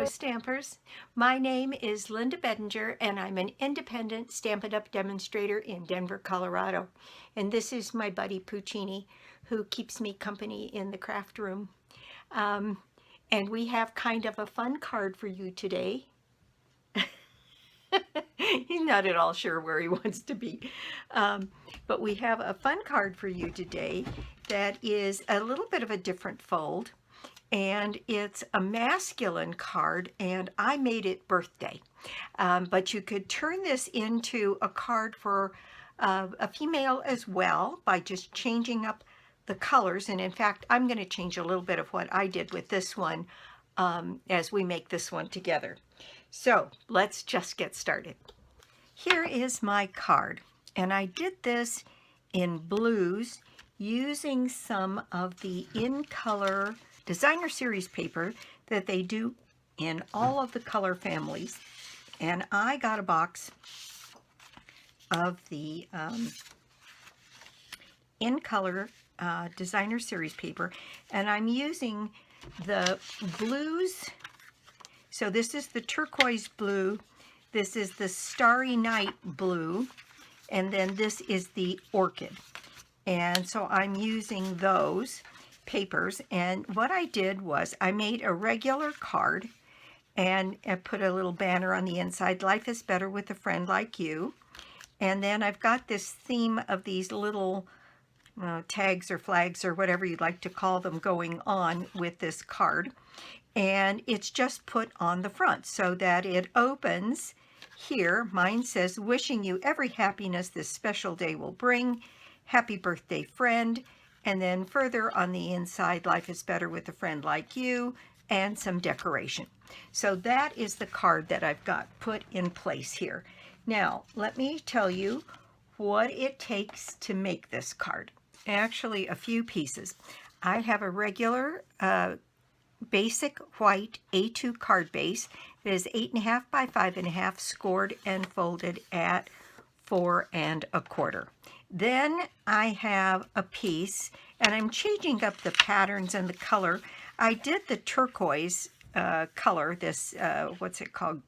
Stampers. My name is Linda Bedinger and I'm an independent Stampin' Up! Demonstrator in Denver, Colorado. And this is my buddy Puccini, who keeps me company in the craft room. And we have kind of a fun card for you today. He's not at all sure where he wants to be. But we have a fun card for you today that is a little bit of a different fold. And it's a masculine card, and I made it birthday. But you could turn this into a card for a female as well by just changing up the colors. And in fact, I'm going to change a little bit of what I did with this one as we make this one together. So let's just get started. Here is my card, and I did this in blues using some of the In Color designer series paper that they do in all of the color families. And I got a box of the In Color designer series paper, and I'm using the blues. So this is the turquoise blue, this is the Starry Night blue, and then this is the orchid. And so I'm using those papers, and what I did was I made a regular card and I put a little banner on the inside, life is better with a friend like you. And then I've got this theme of these little tags or flags or whatever you'd like to call them going on with this card, and it's just put on the front so that it opens here. Mine says, wishing you every happiness this special day will bring, happy birthday friend. And then further on the inside, life is better with a friend like you, and some decoration. So that is the card that I've got put in place here. Now, let me tell you what it takes to make this card. Actually, a few pieces. I have a regular basic white A2 card base that is 8.5 by 5.5, scored and folded at 4 1/4. Then I have a piece, and I'm changing up the patterns and the color. I did the turquoise color, this, what's it called,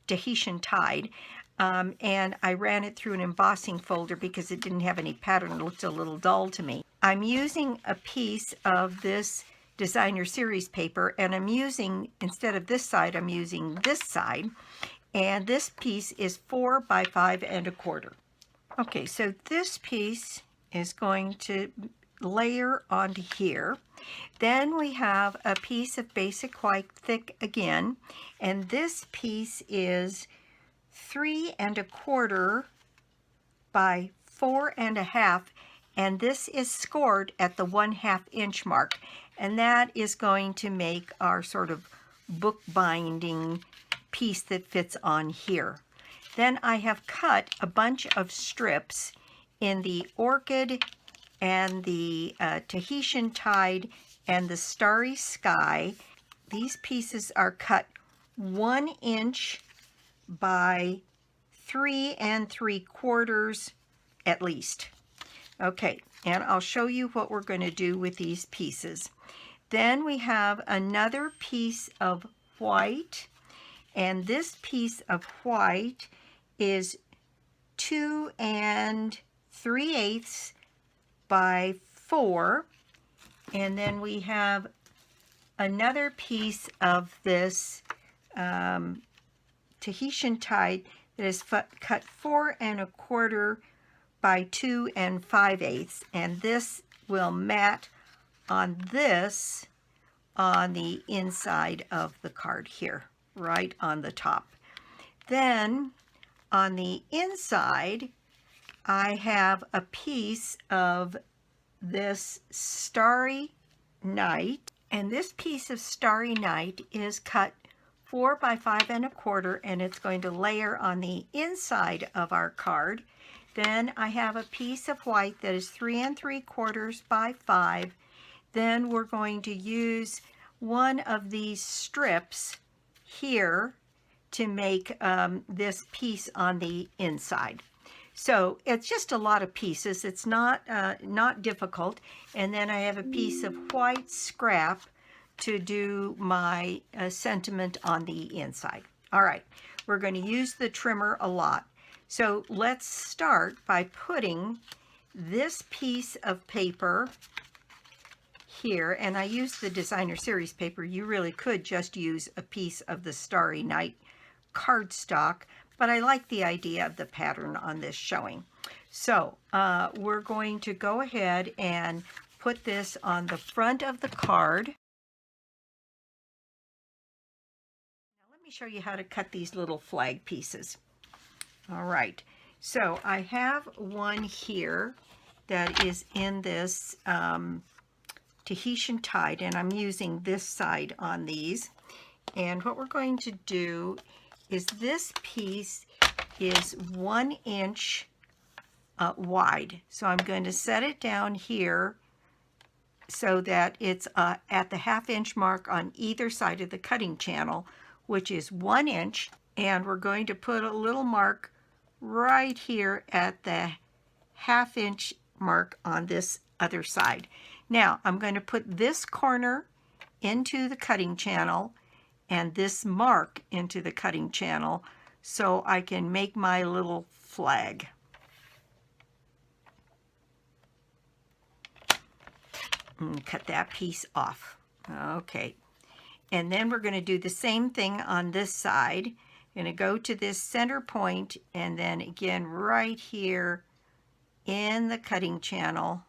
Tahitian Tide, and I ran it through an embossing folder because it didn't have any pattern. It looked a little dull to me. I'm using a piece of this designer series paper, and I'm using, instead of this side, I'm using this side, and this piece is 4 by 5 1/4. Okay, so this piece is going to layer onto here. Then we have a piece of basic white thick again, and this piece is 3 1/4 by 4 1/2, and this is scored at the 1/2 inch mark, and that is going to make our sort of bookbinding piece that fits on here. Then I have cut a bunch of strips in the orchid and the Tahitian Tide and the Starry Sky. These pieces are cut 1 inch by 3 3/4 at least. Okay, and I'll show you what we're going to do with these pieces. Then we have another piece of white, and this piece of white is 2 3/8 by 4, and then we have another piece of this Tahitian Tide that is cut 4 1/4 by 2 5/8, and this will mat on this on the inside of the card here, right on the top. Then on the inside, I have a piece of this Starry Night, and this piece of Starry Night is cut 4 by 5 1/4, and it's going to layer on the inside of our card. Then I have a piece of white that is 3 3/4 by 5. Then we're going to use one of these strips here to make this piece on the inside. So it's just a lot of pieces. It's not difficult. And then I have a piece of white scrap to do my sentiment on the inside. All right, we're going to use the trimmer a lot. So let's start by putting this piece of paper here, and I use the Designer Series paper. You really could just use a piece of the Starry Night cardstock, but I like the idea of the pattern on this showing. So we're going to go ahead and put this on the front of the card. Now let me show you how to cut these little flag pieces. All right, so I have one here that is in this Tahitian tide, and I'm using this side on these. And what we're going to do is this piece is 1 inch wide. So I'm going to set it down here so that it's at the 1/2 inch mark on either side of the cutting channel, which is 1 inch. And we're going to put a little mark right here at the 1/2 inch mark on this other side. Now I'm going to put this corner into the cutting channel and this mark into the cutting channel so I can make my little flag. And cut that piece off. Okay. And then we're going to do the same thing on this side. I'm going to go to this center point and then again right here in the cutting channel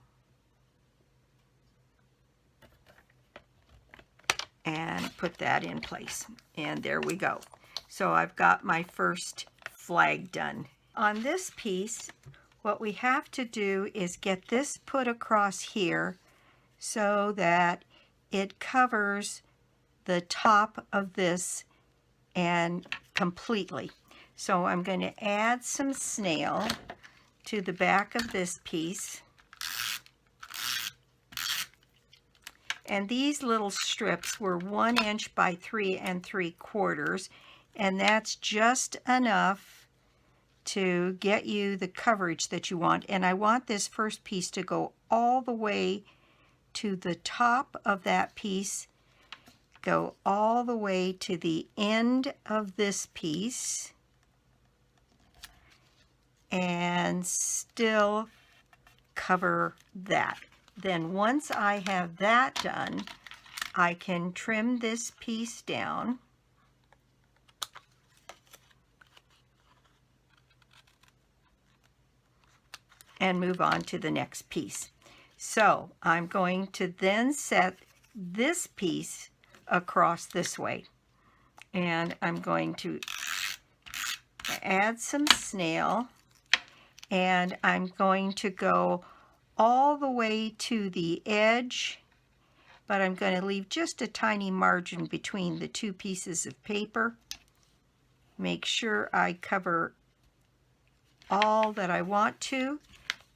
and put that in place. And there we go. So I've got my first flag done. On this piece, what we have to do is get this put across here so that it covers the top of this and completely. So I'm going to add some snail to the back of this piece. And these little strips were 1 inch by 3 3/4, and that's just enough to get you the coverage that you want. And I want this first piece to go all the way to the top of that piece, go all the way to the end of this piece, and still cover that. Then once I have that done, I can trim this piece down. And move on to the next piece. So I'm going to then set this piece across this way. And I'm going to add some snail, and I'm going to go all the way to the edge, but I'm going to leave just a tiny margin between the two pieces of paper. Make sure I cover all that I want to,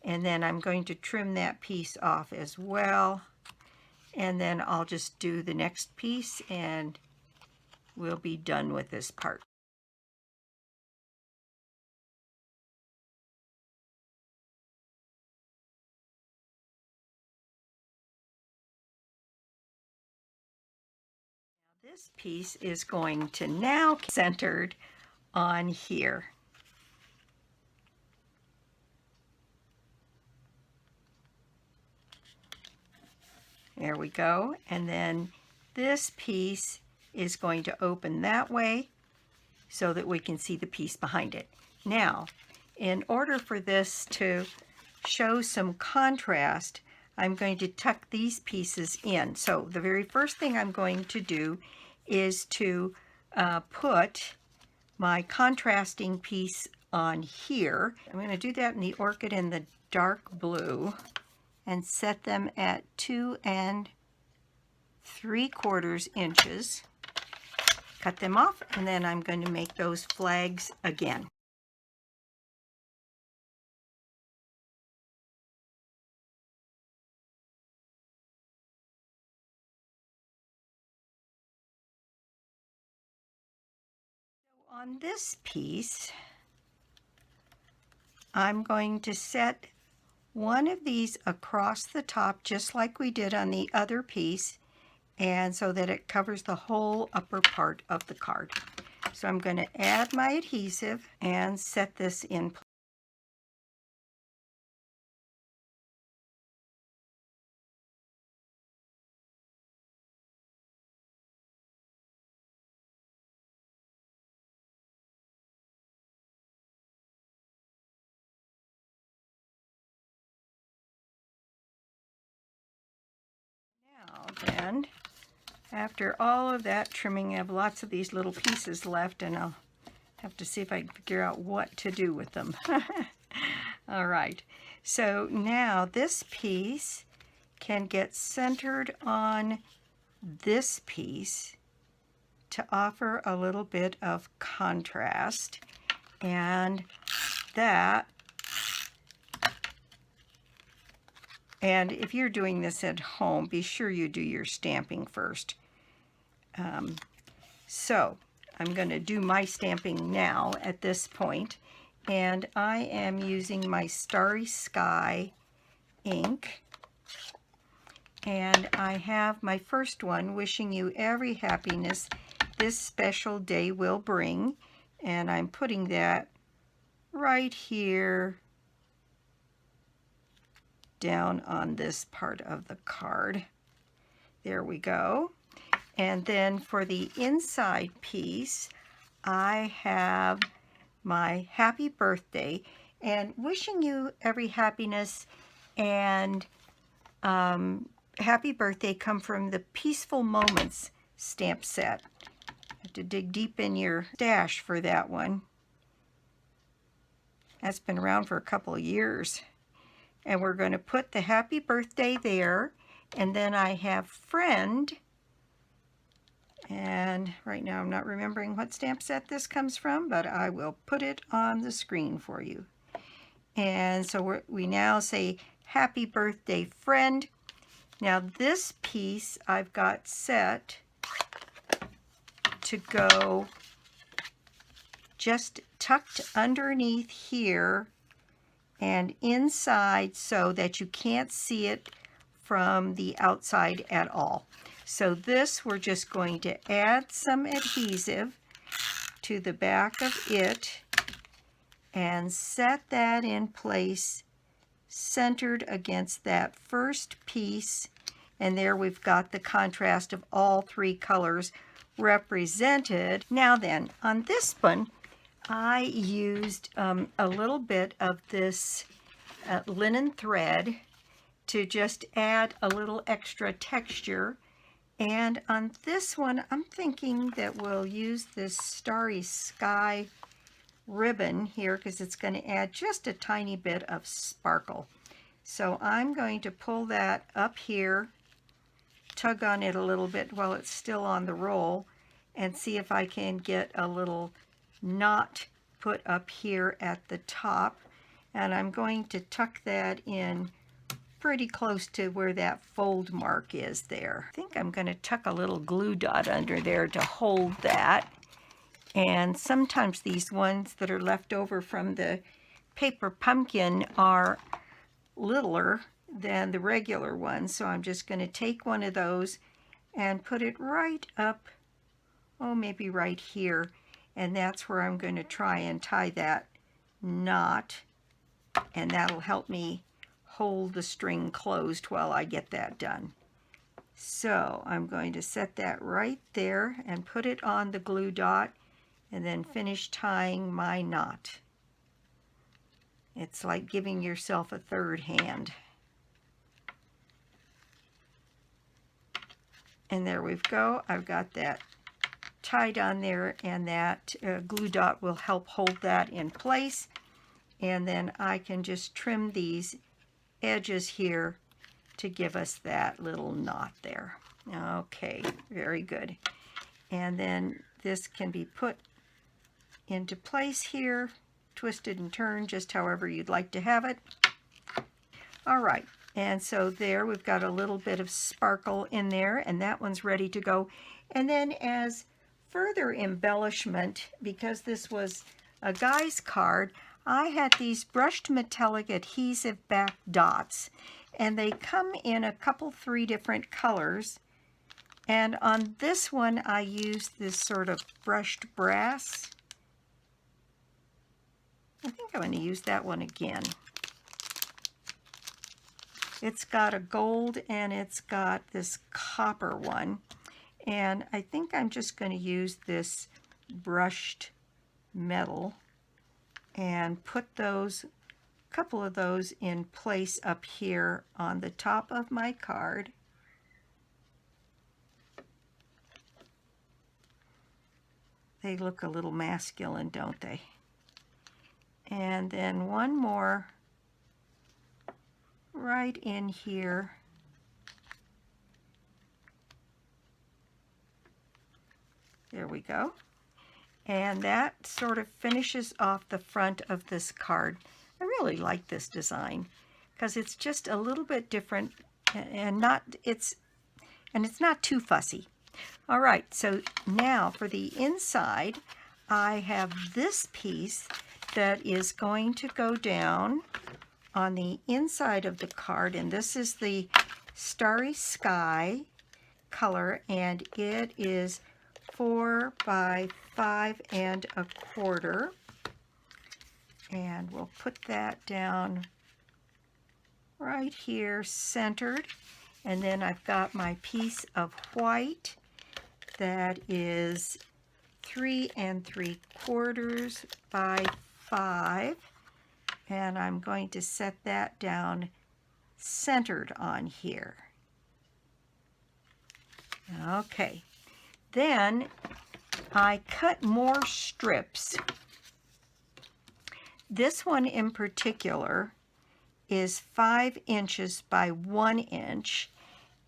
and then I'm going to trim that piece off as well. And then I'll just do the next piece and we'll be done with this part. This piece is going to now be centered on here. There we go. And then this piece is going to open that way so that we can see the piece behind it. Now, in order for this to show some contrast, I'm going to tuck these pieces in. So the very first thing I'm going to do is to put my contrasting piece on here. I'm going to do that in the orchid and the dark blue and set them at 2 3/4 inches. Cut them off, and then I'm going to make those flags again. On this piece, I'm going to set one of these across the top just like we did on the other piece, and so that it covers the whole upper part of the card. So I'm going to add my adhesive and set this in place. Now then, after all of that trimming, I have lots of these little pieces left, and I'll have to see if I can figure out what to do with them. All right, so now this piece can get centered on this piece to offer a little bit of contrast, and if you're doing this at home, be sure you do your stamping first. So I'm going to do my stamping now at this point, and I am using my Starry Sky ink, and I have my first one, wishing you every happiness this special day will bring, and I'm putting that right here down on this part of the card. There we go. And then for the inside piece, I have my happy birthday, and wishing you every happiness and happy birthday come from the Peaceful Moments stamp set. Have to dig deep in your stash for that one. That's been around for a couple of years. And we're going to put the happy birthday there, and then I have friend. And right now I'm not remembering what stamp set this comes from, but I will put it on the screen for you. And so we now say, happy birthday, friend. Now this piece I've got set to go just tucked underneath here and inside so that you can't see it from the outside at all. So this, we're just going to add some adhesive to the back of it and set that in place, centered against that first piece. And there we've got the contrast of all three colors represented. Now then, on this one, I used a little bit of this linen thread to just add a little extra texture. And on this one, I'm thinking that we'll use this Starry Sky ribbon here because it's going to add just a tiny bit of sparkle. So I'm going to pull that up here, tug on it a little bit while it's still on the roll, and see if I can get a little knot put up here at the top. And I'm going to tuck that in pretty close to where that fold mark is there. I think I'm going to tuck a little glue dot under there to hold that. And sometimes these ones that are left over from the paper pumpkin are littler than the regular ones. So I'm just going to take one of those and put it right up, oh, maybe right here. And that's where I'm going to try and tie that knot. And that'll help me hold the string closed while I get that done. So I'm going to set that right there and put it on the glue dot and then finish tying my knot. It's like giving yourself a third hand. And there we go. I've got that tied on there, and that glue dot will help hold that in place. And then I can just trim these edges here to give us that little knot there. Okay, very good. And then this can be put into place here, twisted and turned just however you'd like to have it. All right, and so there we've got a little bit of sparkle in there, and that one's ready to go. And then as further embellishment, because this was a guy's card, I had these brushed metallic adhesive back dots, and they come in a couple, 3 different colors. And on this one, I use this sort of brushed brass. I think I'm going to use that one again. It's got a gold and it's got this copper one. And I think I'm just going to use this brushed metal and put those, a couple of those in place up here on the top of my card. They look a little masculine, don't they? And then one more right in here. There we go. And that sort of finishes off the front of this card. I really like this design because it's just a little bit different and it's not too fussy. All right, so now for the inside, I have this piece that is going to go down on the inside of the card, and this is the Starry Sky color, and it is 4 by 5 1/4. And we'll put that down right here, centered. And then I've got my piece of white that is 3 3/4 by 5. And I'm going to set that down centered on here. Okay. Then I cut more strips. This one in particular is 5 inches by 1 inch.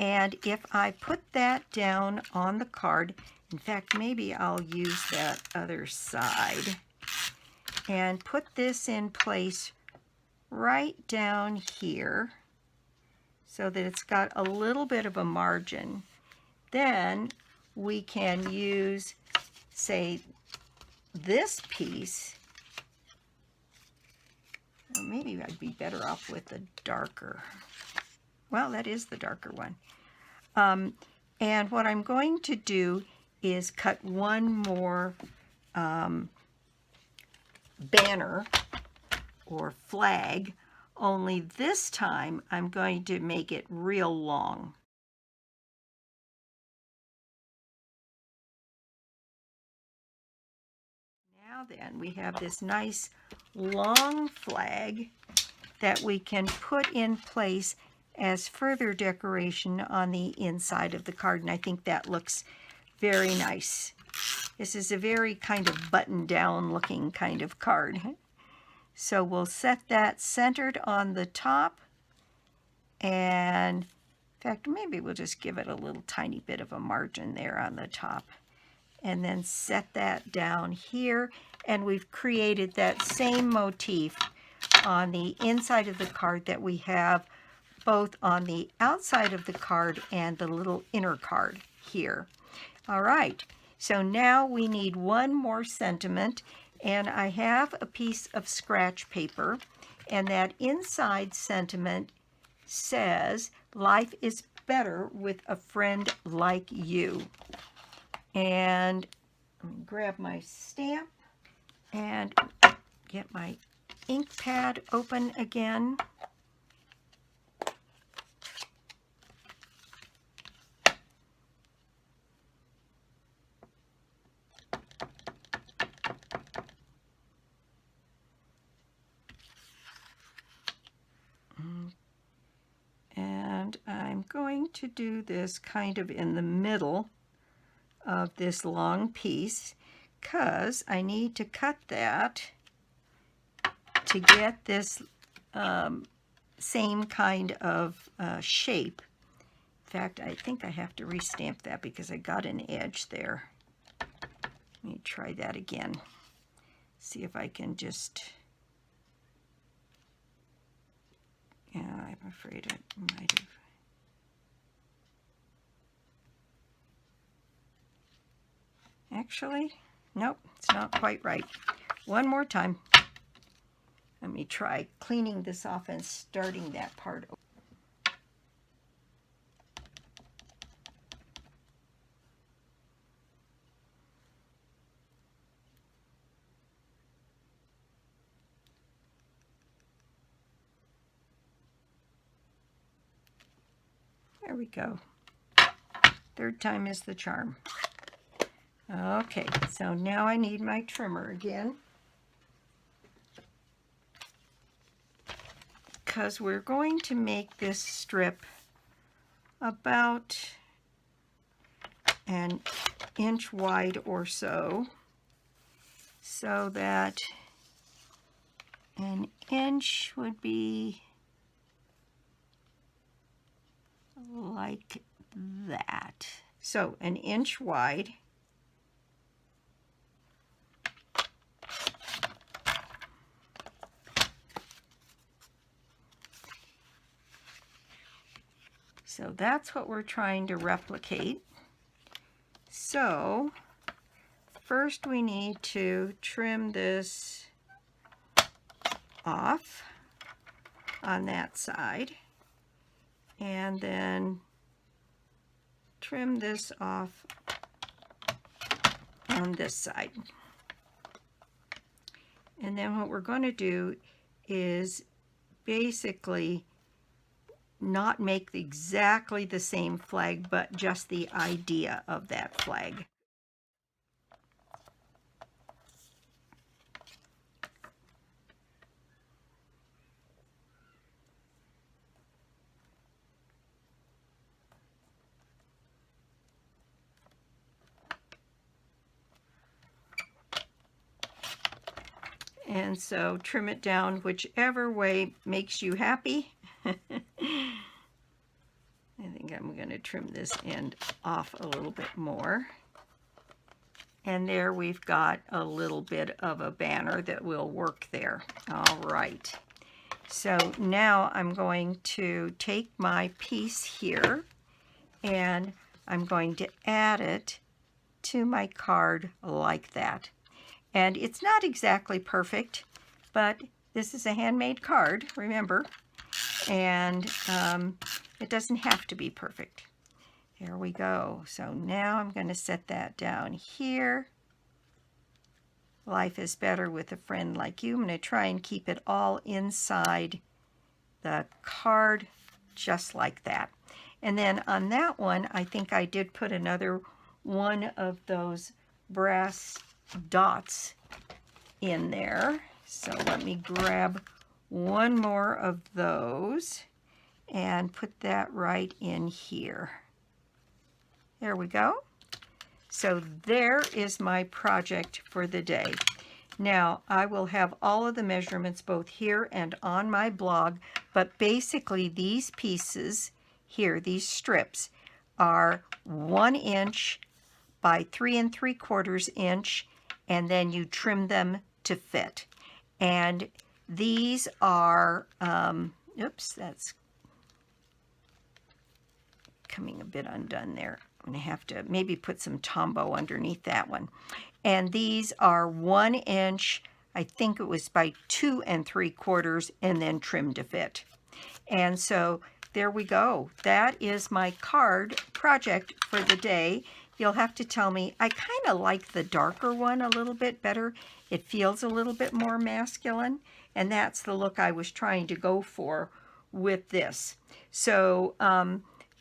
And if I put that down on the card, in fact, maybe I'll use that other side and put this in place right down here so that it's got a little bit of a margin. Then we can use, say, this piece. Well, maybe I'd be better off with the darker. Well, that is the darker one. And what I'm going to do is cut one more banner or flag, only this time I'm going to make it real long. Now then, we have this nice long flag that we can put in place as further decoration on the inside of the card, and I think that looks very nice. This is a very kind of button-down looking kind of card. So we'll set that centered on the top, and in fact, maybe we'll just give it a little tiny bit of a margin there on the top, and then set that down here, and we've created that same motif on the inside of the card that we have both on the outside of the card and the little inner card here. All right, so now we need one more sentiment, and I have a piece of scratch paper, and that inside sentiment says, "Life is better with a friend like you." And let me grab my stamp and get my ink pad open again. And I'm going to do this kind of in the middle of this long piece because I need to cut that to get this same kind of shape. In fact, I think I have to restamp that because I got an edge there. Let me try that again. See if I can just... Yeah, I'm afraid I might have. Actually, nope, it's not quite right. One more time. Let me try cleaning this off and starting that part over. There we go. Third time is the charm. Okay, so now I need my trimmer again, because we're going to make this strip about an inch wide or so, so that an inch would be like that. So an inch wide. So that's what we're trying to replicate. So first we need to trim this off on that side, and then trim this off on this side. And then what we're going to do is basically not make exactly the same flag, but just the idea of that flag. And so trim it down whichever way makes you happy. I think I'm going to trim this end off a little bit more. And there we've got a little bit of a banner that will work there. All right. So now I'm going to take my piece here and I'm going to add it to my card like that. And it's not exactly perfect, but this is a handmade card, remember, and it doesn't have to be perfect. There we go. So now I'm going to set that down here. Life is better with a friend like you. I'm going to try and keep it all inside the card, just like that. And then on that one, I think I did put another one of those brass dots in there. So let me grab one more of those and put that right in here. There we go. So there is my project for the day. Now I will have all of the measurements both here and on my blog, but basically these pieces here, these strips, are 1 inch by 3 3/4 inch, and then you trim them to fit. And these are, oops, that's coming a bit undone there. I'm going to have to maybe put some Tombow underneath that one. And these are 1 inch, I think it was by 2 3/4, and then trimmed to fit. And so there we go. That is my card project for the day. You'll have to tell me, I kind of like the darker one a little bit better. It feels a little bit more masculine, and that's the look I was trying to go for with this. So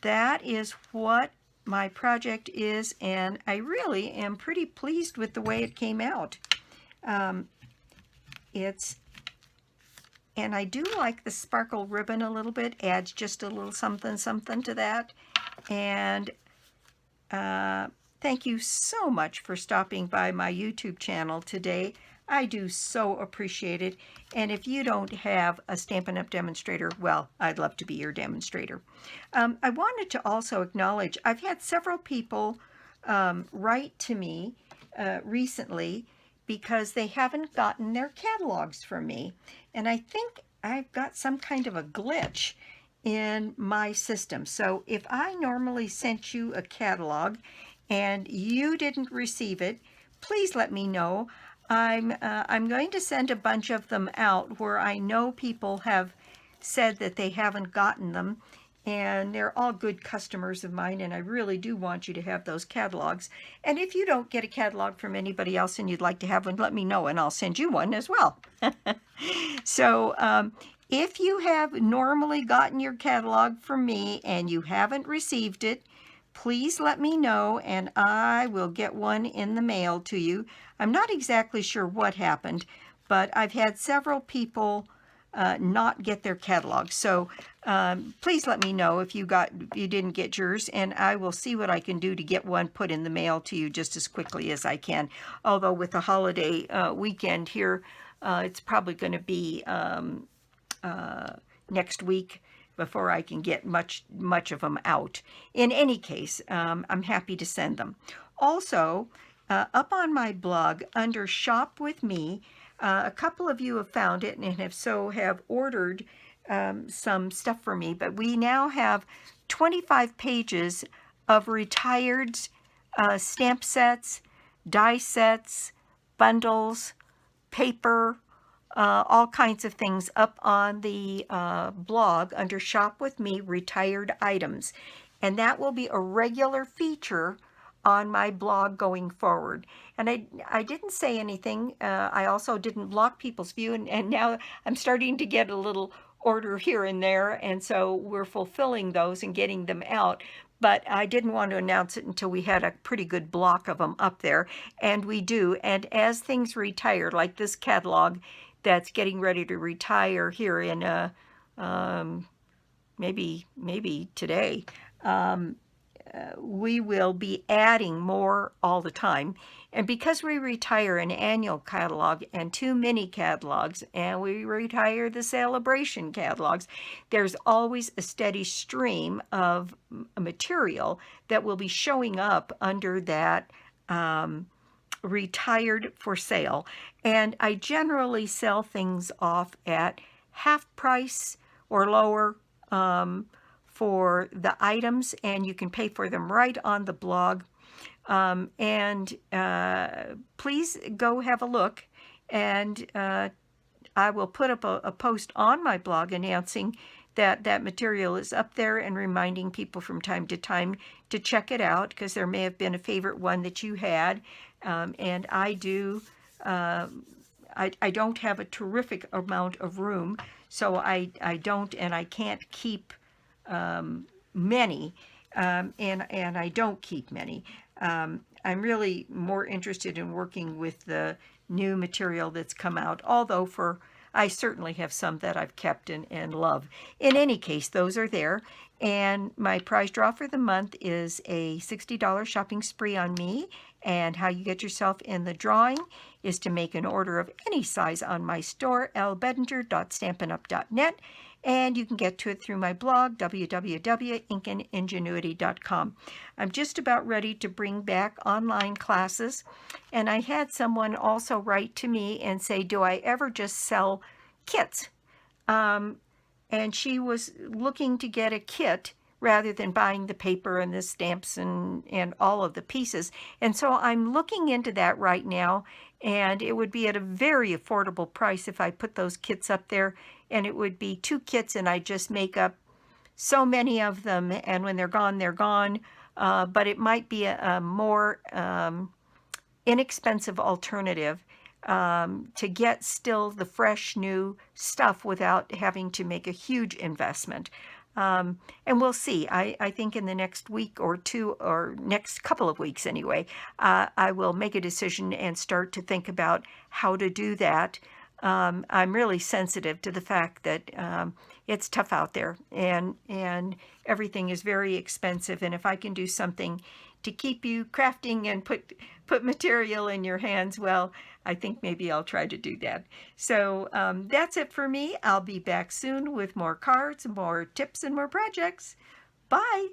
that is what my project is, and I really am pretty pleased with the way it came out. And I do like the sparkle ribbon a little bit, adds just a little something something to that. And thank you so much for stopping by my YouTube channel today. I do so appreciate it. And if you don't have a Stampin' Up! Demonstrator, well, I'd love to be your demonstrator. I wanted to also acknowledge, I've had several people write to me recently because they haven't gotten their catalogs from me. And I think I've got some kind of a glitch in my system. So if I normally sent you a catalog and you didn't receive it, please let me know. I'm going to send a bunch of them out where I know people have said that they haven't gotten them, and they're all good customers of mine, and I really do want you to have those catalogs. And if you don't get a catalog from anybody else and you'd like to have one, let me know and I'll send you one as well. So If you have normally gotten your catalog from me and you haven't received it, please let me know and I will get one in the mail to you. I'm not exactly sure what happened, but I've had several people not get their catalog. So please let me know if you didn't get yours, and I will see what I can do to get one put in the mail to you just as quickly as I can. Although with the holiday weekend here, it's probably going to be next week before I can get much of them out. In any case, I'm happy to send them. Also, up on my blog under Shop With Me, a couple of you have found it and have ordered some stuff for me, but we now have 25 pages of retired stamp sets, die sets, bundles, paper, all kinds of things up on the blog under Shop With Me Retired Items. And that will be a regular feature on my blog going forward. And I didn't say anything. I also didn't block people's view, and now I'm starting to get a little order here and there, and so we're fulfilling those and getting them out. But I didn't want to announce it until we had a pretty good block of them up there, and we do. And as things retire, like this catalog that's getting ready to retire here in maybe today, we will be adding more all the time. And because we retire an annual catalog and 2 mini catalogs, and we retire the celebration catalogs, there's always a steady stream of material that will be showing up under that retired for sale. And I generally sell things off at half price or lower for the items, and you can pay for them right on the blog. Please go have a look, and I will put up a post on my blog announcing that material is up there and reminding people from time to time to check it out, because there may have been a favorite one that you had. And I do. I don't have a terrific amount of room, so I don't, and I can't keep many, and I don't keep many. I'm really more interested in working with the new material that's come out, although I certainly have some that I've kept and love. In any case, those are there. And my prize draw for the month is a $60 shopping spree on me. And how you get yourself in the drawing is to make an order of any size on my store, lbedinger.stampinup.net. And you can get to it through my blog, www.ingenuity.com. I'm just about ready to bring back online classes. And I had someone also write to me and say, do I ever just sell kits? And she was looking to get a kit rather than buying the paper and the stamps and all of the pieces. And so I'm looking into that right now, and it would be at a very affordable price if I put those kits up there, and it would be 2 kits, and I just make up so many of them, and when they're gone, they're gone. But it might be a more inexpensive alternative to get still the fresh new stuff without having to make a huge investment. And we'll see. I think in the next week or two, or next couple of weeks anyway, I will make a decision and start to think about how to do that. I'm really sensitive to the fact that it's tough out there, and everything is very expensive. And if I can do something to keep you crafting and put material in your hands, well, I think maybe I'll try to do that. So that's it for me. I'll be back soon with more cards, more tips, and more projects. Bye!